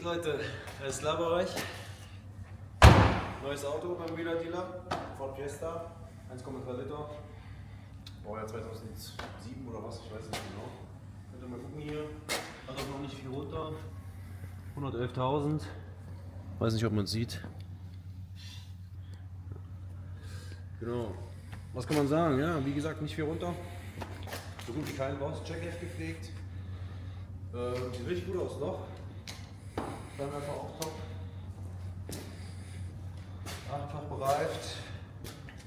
Leute, alles klar bei euch? Neues Auto beim Wheeler-Dealer, Ford Fiesta, 1,3 Liter, Baujahr 2007 oder was, ich weiß nicht genau. Könnt ihr mal gucken hier, hat auch noch nicht viel runter, 111.000, weiß nicht ob man es sieht. Genau, was kann man sagen? Ja, wie gesagt, nicht viel runter, so gut wie kein Boss, Checkheft gepflegt, sieht richtig gut aus noch. Dann einfach auch top. 8-fach bereift.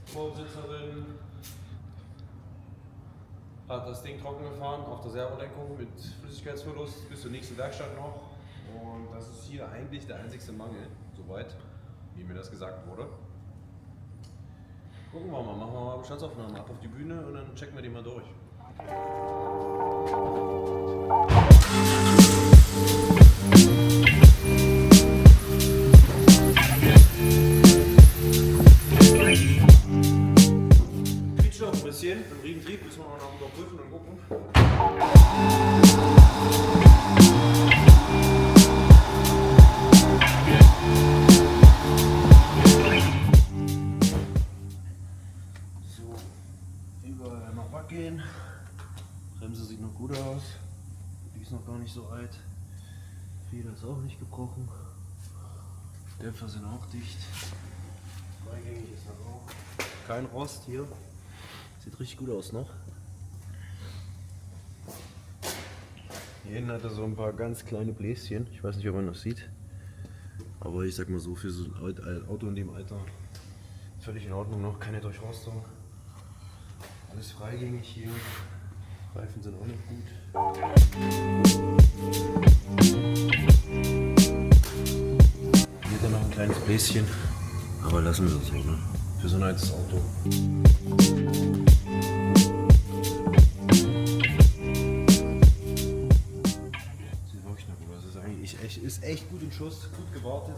Vorbesitzerin hat das Ding trocken gefahren auf der Servolenkung mit Flüssigkeitsverlust bis zur nächsten Werkstatt noch. Und das ist hier eigentlich der einzigste Mangel, soweit, wie mir das gesagt wurde. Gucken wir mal, machen wir mal Bestandsaufnahmen ab auf die Bühne und dann checken wir die mal durch. Im Riementrieb müssen wir noch überprüfen und gucken. So, überall noch wackeln. Bremse sieht noch gut aus. Die ist noch gar nicht so alt. Feder ist auch nicht gebrochen. Dämpfer sind auch dicht. Beigängig ist noch auch. Kein Rost hier. Sieht richtig gut aus noch. Hier hinten hat er so ein paar ganz kleine Bläschen. Ich weiß nicht, ob man das sieht. Aber ich sag mal so, für so ein Auto in dem Alter völlig in Ordnung noch. Keine Durchrostung. Alles freigängig hier. Reifen sind auch noch gut. Hier hat er noch ein kleines Bläschen. Aber lassen wir das so, ne? Für so ein altes Auto. Ist echt gut in Schuss, gut gewartet,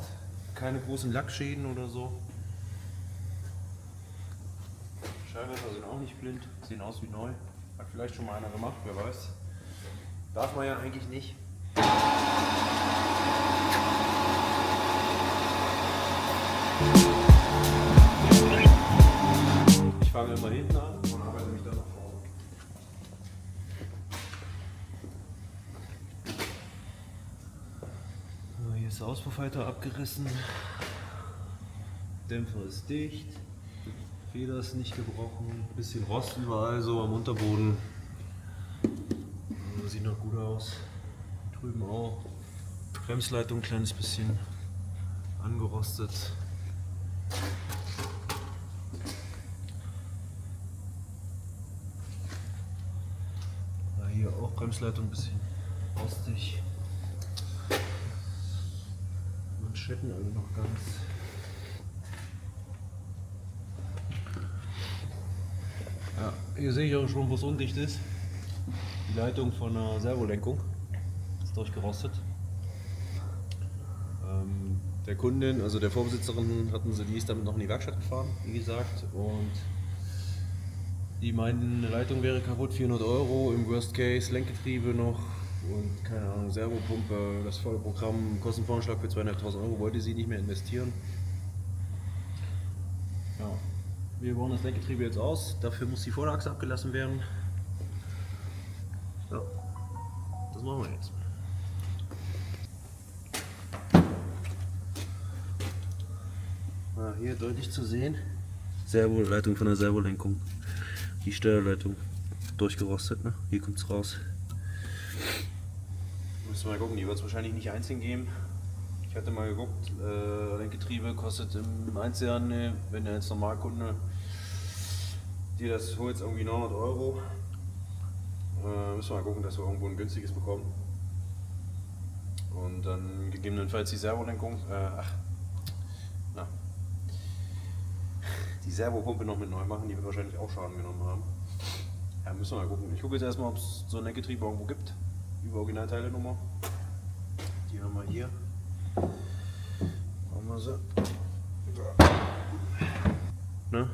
keine großen Lackschäden oder so. Scheinwerfer sind auch nicht blind, sehen aus wie neu. Hat vielleicht schon mal einer gemacht, wer weiß. Darf man ja eigentlich nicht. Ich fange immer hinten an und arbeite mich dann nach vorne. Hier ist der Auspuffhalter abgerissen, Dämpfer ist dicht, Feder ist nicht gebrochen, bisschen Rost überall so am Unterboden. Sieht noch gut aus, drüben auch. Bremsleitung ein kleines bisschen angerostet. Hier auch Bremsleitung ein bisschen rostig. Manschetten alle noch ganz. Ja, hier sehe ich auch schon, wo es undicht ist. Die Leitung von einer Servolenkung ist durchgerostet. Der Kundin, also der Vorbesitzerin, die ist damit noch in die Werkstatt gefahren, wie gesagt. Und die meinten, eine Leitung wäre kaputt, 400 €, im Worst Case Lenkgetriebe noch und keine Ahnung, Servopumpe, das volle Programm, Kostenvoranschlag für 2.500 € wollte sie nicht mehr investieren. Ja, wir bauen das Lenkgetriebe jetzt aus, dafür muss die Vorderachse abgelassen werden. Ja, das machen wir jetzt. Hier deutlich zu sehen, Servoleitung von der Servolenkung. Die Steuerleitung durchgerostet, ne? Hier kommt es raus. Müssen wir mal gucken, die wird es wahrscheinlich nicht einzeln geben. Ich hatte mal geguckt, Lenkgetriebe kostet im Einzelhandel, wenn der jetzt Normalkunde dir das holt, irgendwie 900 €. Müssen wir mal gucken, dass wir irgendwo ein günstiges bekommen. Und dann gegebenenfalls die Servolenkung, die Servopumpe noch mit neu machen, die wird wahrscheinlich auch Schaden genommen haben. Ja, müssen wir mal gucken. Ich gucke jetzt erstmal, ob es so ein Lenkgetriebe irgendwo gibt. Über Originalteile-Nummer. Die haben wir hier. Machen wir sie. Ne?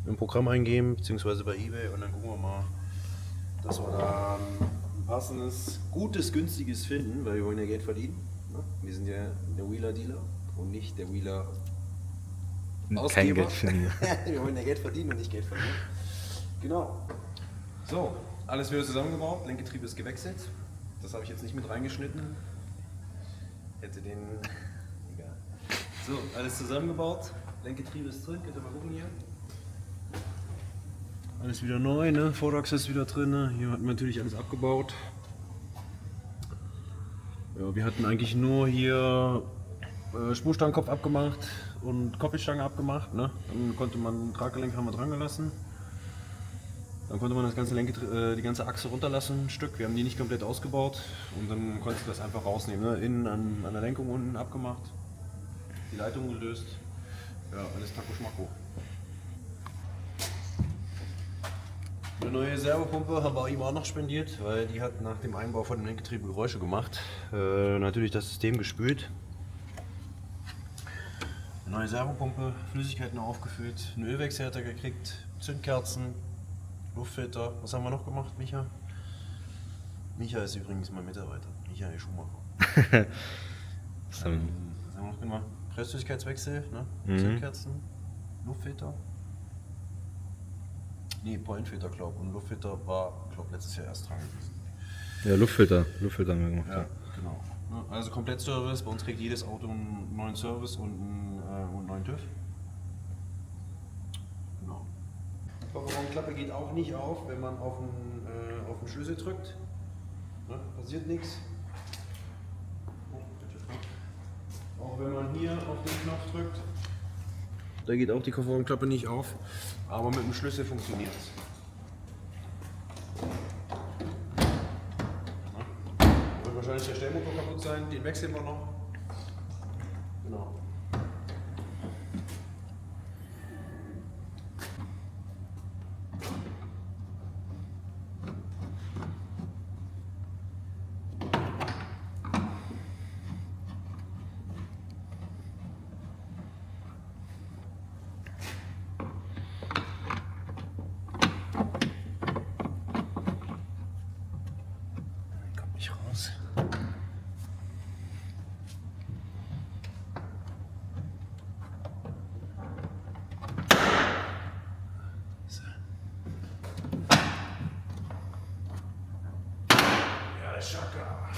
Im Programm eingeben, beziehungsweise bei eBay und dann gucken wir mal, dass wir da ein passendes, gutes, günstiges finden, weil wir wollen ja Geld verdienen. Wir sind ja der Wheeler-Dealer und nicht der Wheeler Ausgeber. Kein Geld verdienen. Wir wollen ja Geld verdienen und nicht Geld verlieren. Genau. So, alles wieder zusammengebaut. Lenkgetriebe ist gewechselt. Das habe ich jetzt nicht mit reingeschnitten. Hätte den... Egal. So, alles zusammengebaut. Lenkgetriebe ist drin. Könnt ihr mal gucken hier. Alles wieder neu, ne? Vorderachse ist wieder drin. Ne? Hier hatten wir natürlich alles abgebaut. Ja, wir hatten eigentlich nur hier Spurstangenkopf abgemacht und Koppelstange abgemacht. Ne? Dann konnte man Traggelenk haben wir dran gelassen. Dann konnte man das ganze die ganze Achse runterlassen, ein Stück. Wir haben die nicht komplett ausgebaut und dann konnte ich das einfach rausnehmen. Ne? Innen an der Lenkung unten abgemacht, die Leitung gelöst. Ja, alles Taco Schmacko. Eine neue Servopumpe haben wir ihm auch noch spendiert, weil die hat nach dem Einbau von dem Lenkgetriebe Geräusche gemacht. Natürlich das System gespült. Eine neue Servopumpe, Flüssigkeiten aufgefüllt, einen Ölwechsel hat er gekriegt, Zündkerzen, Luftfilter. Was haben wir noch gemacht, Micha? Micha ist übrigens mein Mitarbeiter, Michael Schumacher. Was haben wir noch gemacht? Pressflüssigkeitswechsel, ne? Zündkerzen, Luftfilter. Nee, Pollenfilter, glaube ich. Und Luftfilter war, glaube letztes Jahr erst dran gewesen. Ja, Luftfilter haben wir gemacht. Ja, genau. Also Komplettservice. Bei uns kriegt jedes Auto einen neuen Service und einen neuen TÜV. Genau. Die Kofferraumklappe geht auch nicht auf, wenn man auf den Schlüssel drückt. Ne? Passiert nichts. Auch wenn man hier auf den Knopf drückt. Da geht auch die Kofferraumklappe nicht auf, aber mit dem Schlüssel funktioniert es. Wird wahrscheinlich der Stellmotor kaputt sein, den wechseln wir noch. Genau. Raus. So. Ja, Schaka.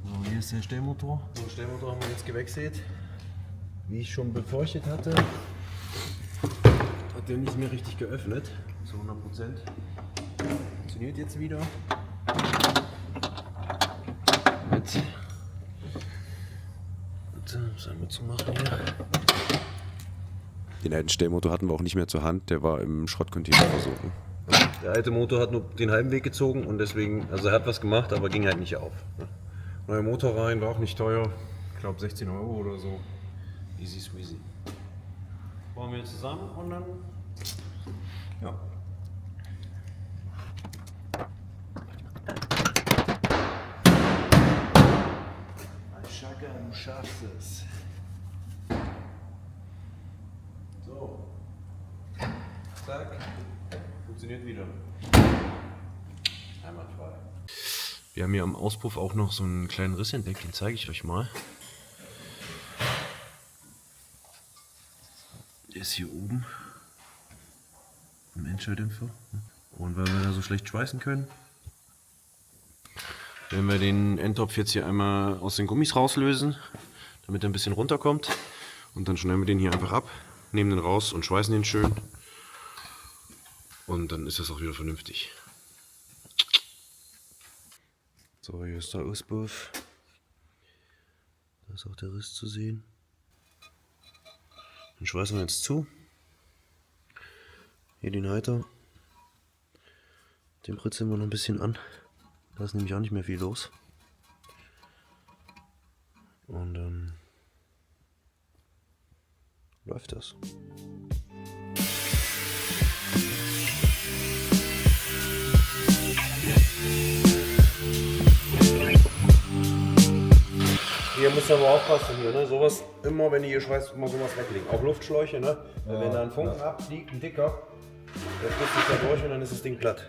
So, hier ist der Stellmotor. So, den Stellmotor haben wir jetzt gewechselt. Wie ich schon befürchtet hatte, hat der nicht mehr richtig geöffnet, zu 100%. Funktioniert jetzt wieder. Mit. Das einmal zu machen hier. Den alten Stellmotor hatten wir auch nicht mehr zur Hand, der war im Schrottcontainer versunken. Der alte Motor hat nur den halben Weg gezogen und deswegen, also er hat was gemacht, aber ging halt nicht auf. Neuer Motor rein, war auch nicht teuer, ich glaube 16 € oder so. Easy squeezy. Bauen wir zusammen und dann. Ja. Schaka, du schaffst es. So. Zack. Funktioniert wieder. Einwandfrei. Wir haben hier am Auspuff auch noch so einen kleinen Riss entdeckt, den zeige ich euch mal. Der ist hier oben im Endschalldämpfer. Und weil wir da so schlecht schweißen können, werden wir den Endtopf jetzt hier einmal aus den Gummis rauslösen, damit er ein bisschen runterkommt. Und dann schneiden wir den hier einfach ab, nehmen den raus und schweißen den schön. Und dann ist das auch wieder vernünftig. So, hier ist der Auspuff. Da ist auch der Riss zu sehen. Dann schweißen wir jetzt zu. Hier den Halter. Den britzeln wir noch ein bisschen an. Da ist nämlich auch nicht mehr viel los. Und dann läuft das. Hier müsst ihr aber aufpassen hier, ne? Sowas immer, wenn ihr hier schweißt, immer sowas weglegen. Auch Luftschläuche, ne? Weil wenn da ein Funken abfliegt, ein dicker, der frisst sich da durch und dann ist das Ding platt.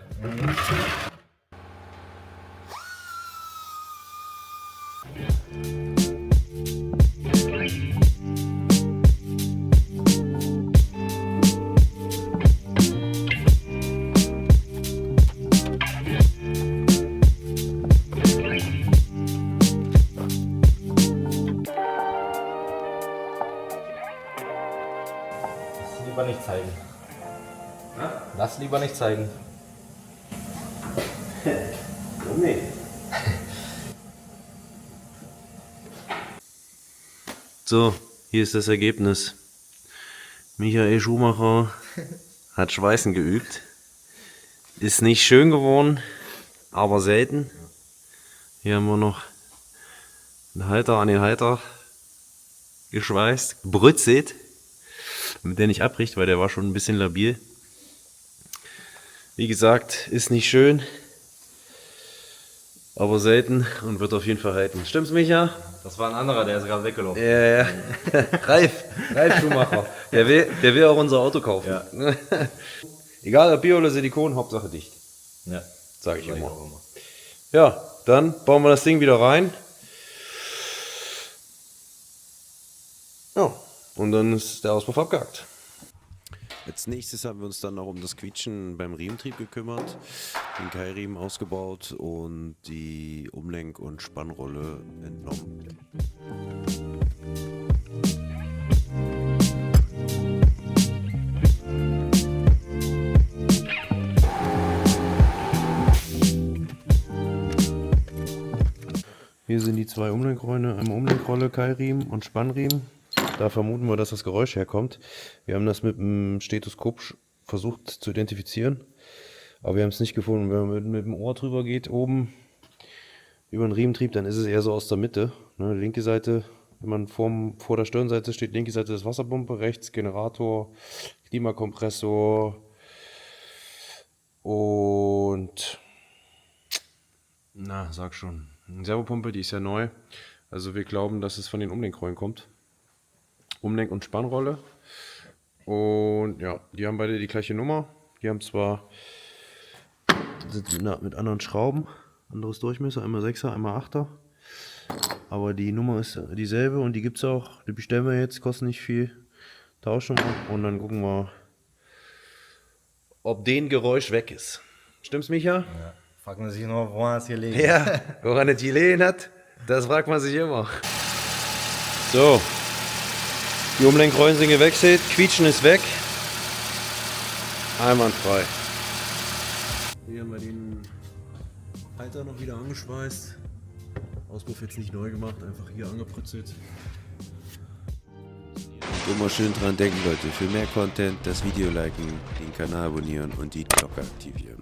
Lieber nicht zeigen. Lass lieber nicht zeigen. Warum nicht? So, hier ist das Ergebnis. Michael Schumacher hat Schweißen geübt. Ist nicht schön geworden, aber selten. Hier haben wir noch einen Halter an den Halter geschweißt, gebrützelt, damit der nicht abbricht, weil der war schon ein bisschen labil. Wie gesagt, ist nicht schön, aber selten und wird auf jeden Fall halten. Stimmt's, Micha? Das war ein anderer, der ist gerade weggelaufen. Ja. Ralf Schumacher. Der will auch unser Auto kaufen. Ja. Egal ob Bio oder Silikon, Hauptsache dicht. Ja, Sag ich immer. auch immer. Ja, dann bauen wir das Ding wieder rein. Ja, und dann ist der Auspuff abgehakt. Als nächstes haben wir uns dann noch um das Quietschen beim Riementrieb gekümmert, den Keilriemen ausgebaut und die Umlenk- und Spannrolle entnommen. Hier sind die zwei Umlenkrolle, einmal Umlenkrolle, Keilriemen und Spannriemen. Da vermuten wir, dass das Geräusch herkommt. Wir haben das mit dem Stethoskop versucht zu identifizieren, aber wir haben es nicht gefunden. Wenn man mit dem Ohr drüber geht, oben über den Riementrieb, dann ist es eher so aus der Mitte. Ne, linke Seite, wenn man vor der Stirnseite steht, linke Seite ist Wasserpumpe, rechts Generator, Klimakompressor und sag schon, eine Servopumpe, die ist ja neu. Also wir glauben, dass es von den Umlenkrollen kommt. Umlenk- und Spannrolle. Und ja, die haben beide die gleiche Nummer. Die haben zwar mit anderen Schrauben, anderes Durchmesser, einmal 6er, einmal 8er. Aber die Nummer ist dieselbe und die gibt es auch. Die bestellen wir jetzt, kostet nicht viel. Tauschen wir und dann gucken wir, ob den Geräusch weg ist. Stimmt's, Micha? Ja. Fragt man sich nur, woran es hier liegt. Ja, woran es gelegen hat, das fragt man sich immer. So, die Umlenkrollen sind gewechselt, Quietschen ist weg. Einwandfrei. Hier haben wir den Halter noch wieder angeschweißt. Auspuff jetzt nicht neu gemacht, einfach hier angepritzelt. Und immer schön dran denken, Leute, für mehr Content das Video liken, den Kanal abonnieren und die Glocke aktivieren.